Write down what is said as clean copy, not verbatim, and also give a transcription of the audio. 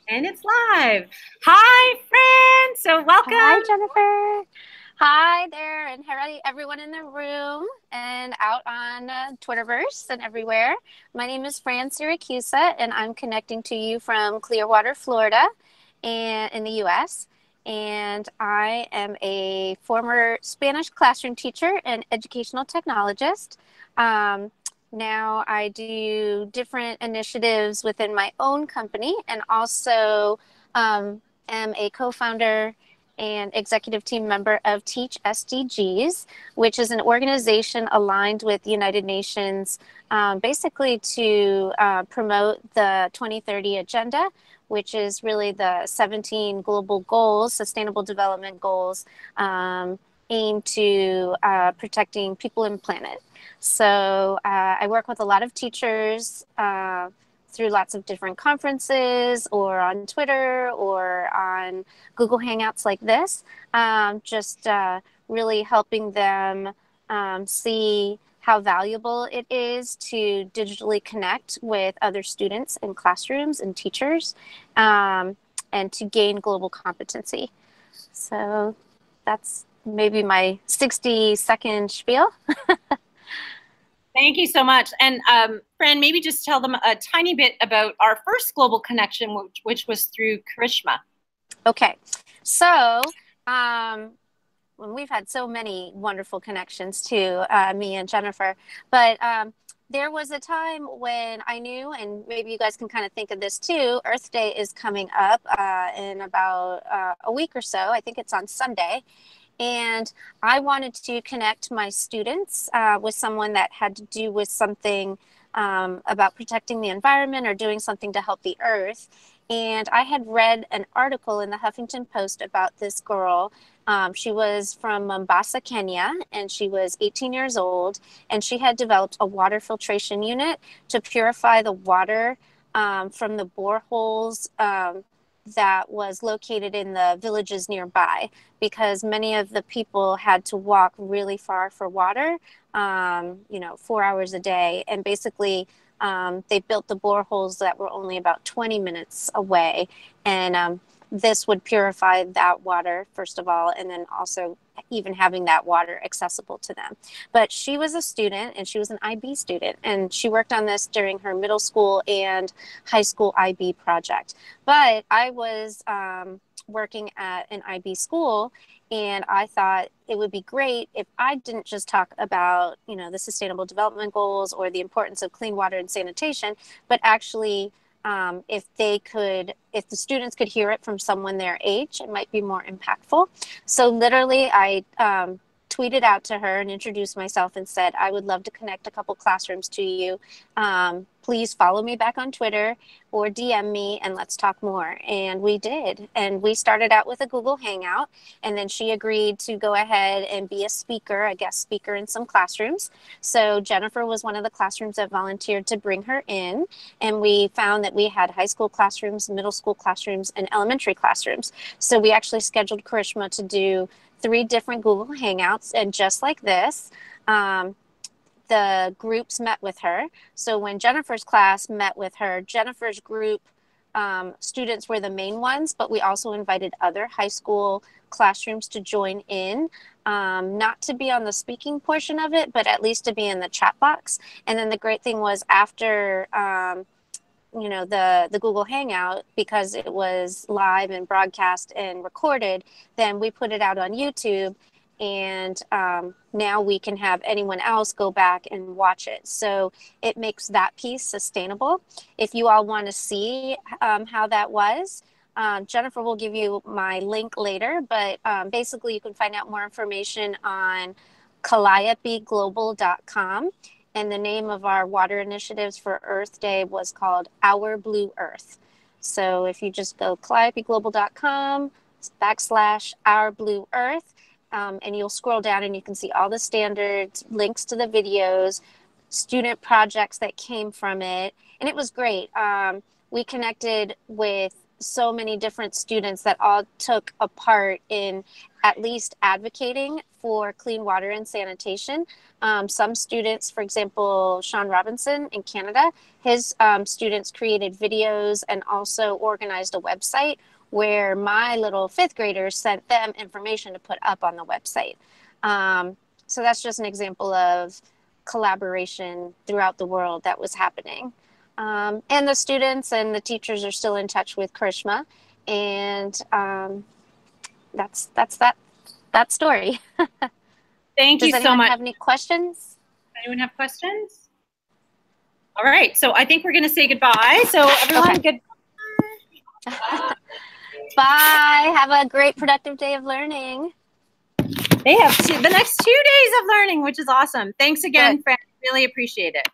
And it's live. Hi, Fran. So Hi, welcome. Jennifer. Hi there, and hi everyone in the room and out on Twitterverse and everywhere. My name is Fran Syracusa, and I'm connecting to you from Clearwater, Florida, and in the U.S. And I am a former Spanish classroom teacher and educational technologist. Um, Now I do different initiatives within my own company, and also am a co-founder and executive team member of Teach SDGs, which is an organization aligned with the United Nations, basically to promote the 2030 Agenda, which is really the 17 global goals, sustainable development goals, aimed to protecting people and planet. So I work with a lot of teachers through lots of different conferences or on Twitter or on Google Hangouts like this, just really helping them see how valuable it is to digitally connect with other students in classrooms and teachers, and to gain global competency. So that's maybe my 60-second spiel. Thank you so much. And Fran, maybe just tell them a tiny bit about our first global connection, which was through Karishma. Okay, so um, we've had so many wonderful connections too, me and Jennifer. But there was a time when I knew, and maybe you guys can kind of think of this too. Earth Day is coming up in about a week or so. I think it's on Sunday. And I wanted to connect my students with someone that had to do with something about protecting the environment or doing something to help the earth. And I had read an article in the Huffington Post about this girl. She was from Mombasa, Kenya, and she was 18 years old. And she had developed a water filtration unit to purify the water from the boreholes that was located in the villages nearby, because many of the people had to walk really far for water, 4 hours a day. And basically, they built the boreholes that were only about 20 minutes away. And this would purify that water, first of all, and then also even having that water accessible to them. But she was a student, and she was an IB student, and she worked on this during her middle school and high school IB project. But I was working at an IB school, and I thought it would be great if I didn't just talk about, the sustainable development goals or the importance of clean water and sanitation, but actually, if the students could hear it from someone their age, it might be more impactful. So literally, I tweeted out to her and introduced myself and said, I would love to connect a couple classrooms to you. Please follow me back on Twitter or DM me and let's talk more. And we did. And we started out with a Google Hangout. And then she agreed to go ahead and be a guest speaker in some classrooms. So Jennifer was one of the classrooms that volunteered to bring her in. And we found that we had high school classrooms, middle school classrooms, and elementary classrooms. So we actually scheduled Karishma to do 3 different Google Hangouts. And just like this, the groups met with her. So when Jennifer's class met with her, Jennifer's group students were the main ones, but we also invited other high school classrooms to join in, not to be on the speaking portion of it, but at least to be in the chat box. And then the great thing was after the Google Hangout, because it was live and broadcast and recorded, then we put it out on YouTube, and now we can have anyone else go back and watch it. So it makes that piece sustainable. If you all want to see how that was, Jennifer will give you my link later, but basically you can find out more information on calliopeglobal.com. And the name of our water initiatives for Earth Day was called Our Blue Earth. So if you just go calliopeglobal.com /Our Blue Earth, and you'll scroll down and you can see all the standards, links to the videos, student projects that came from it. And it was great. We connected with so many different students that all took a part in at least advocating for clean water and sanitation. Some students, for example, Sean Robinson in Canada, his students created videos and also organized a website where my little fifth graders sent them information to put up on the website. So that's just an example of collaboration throughout the world that was happening. And the students and the teachers are still in touch with Krishma, and that's that story. Thank you so much. Does anyone have any questions? Anyone have questions? All right, so I think we're going to say goodbye. So everyone, okay. Goodbye. Bye. Have a great, productive day of learning. They have the next 2 days of learning, which is awesome. Thanks again, Fran. Really appreciate it.